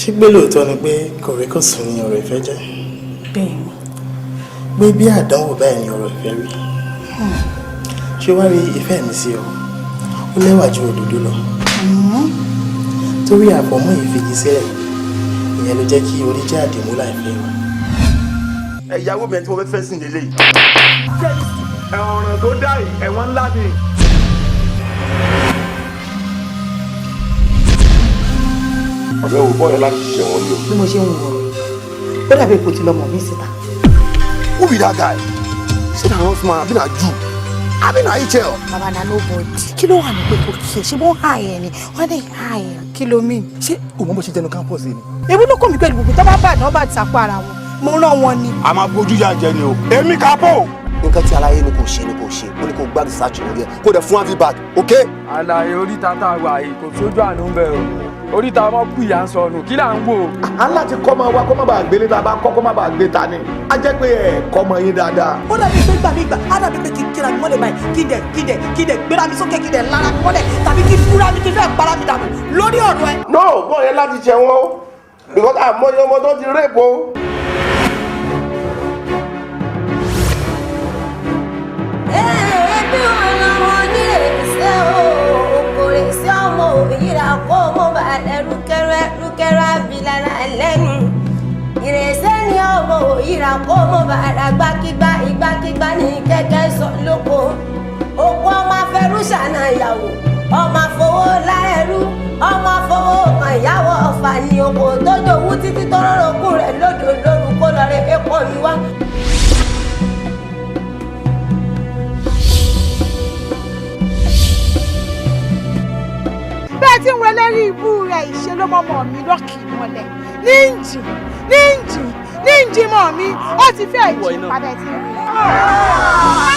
ṣé gbé lóòótọ́ ni pé kọ̀rẹ́kọ̀sùn ni ọ̀rọ̀ ìfẹ́ jẹ́? Bẹ́ẹ̀ni. Gbé bí àdánwò báyìí ni ọ̀rọ̀ ìfẹ́ rí. Ṣé wá rí ìfẹ́ mi sí ọ? Ó lẹ́wà ju òdòdó lọ. Torí àfọ̀mọ́ ìfìdí sílẹ̀, ìyẹn ló jẹ́ kí orí jẹ́ àdìmúlà ìfẹ́ wa. Ìyàwó mi tí mo fẹ́ sìn lélẹ̀ yìí. Ọ̀ràn tó dá ẹ̀wọ̀n ńlá ni. Ọ̀rẹ́ wo bọ́ọ̀lù láti ṣẹ̀wọ̀n ni o. Bí mo ṣe ń wọ̀ ó dàbí ipò tí lọ́mọ mi síta. Who be that guy? Say na husband, abi na Jew, abi na Ichel. Bàbá na nobody. Kí ló wà ní pé kò kí ẹ ṣé wọ́n hà ẹ̀ ni wọ́n dẹ̀ hà ẹ̀ kí ló mean. Ṣé o mọ bó ṣe tẹnu campus ni? Ebi ló kọ́ mi pẹ̀lú gbogbo tó bá bàdàn bá ti sàpò ara wọn mo rán wọn ni. A máa bójú yà jẹ ni o. Èmi kápò. Nǹkan tí aláyé ni kò ṣe ó ní kò gbá research lórí ẹ̀ kó dẹ̀ fún àfi bag ok. Àlàyé oríta tá a wà yìí kò sójú àánú bẹ́ẹ̀ o oríta ọmọ kù ìyá ń sọnù kí là ń wò. A láti kọ́ ọmọ wa kó má bàa gbélé tá a bá kọ́ kó má bàa gbé ta ni. A jẹ́ pé ẹ̀ kọ́ ọmọ yín dáadáa. Ó dàbí pé gbàmígbà á dàbí pé kí n kíra mi mọ́lẹ̀ báyìí kí dẹ̀ gbéra mi sókè kí dẹ̀ lára mi mọ́lẹ̀ tàbí kí fúra mi kí fẹ́ para mi dànù lórí ọ̀rọ̀ ẹ. No, bọ́ọ̀ yẹn láti ṣẹ̀wọ̀n o because àmọ́yé ọmọ tó ti rape o. Ẹbí ọ̀nà wọn ní èsè o kò lè sí ọmọ òyìnbá kó mọ́ bàálẹ̀ rúkẹ́rẹ́ abilala lẹ́nu ìrẹsẹ̀ ní ọmọ òyìnbá kó mọ́ bàálẹ̀ ìgbàkígbà ní kẹ́kẹ́ sọ lóko òkú ọmọ afẹ́rú ṣàna ìyàwó ọmọ afọwọ́ láẹrú ọmọ afọwọ́ kan ìyàwó ọ̀fà ní oko tó dòwú títí tó rọrùn kú rẹ̀ lódò lóru kó lọ rẹ epo mi wá. bẹ́ẹ̀ tí ń wọ ẹlẹ́rí ibú rẹ̀ ìṣe ló mọ́mọ́ mi lọ́kì mọ́lẹ̀ ní ìjì mọ́ mi ó ti fẹ́ ìjì padà ti rí.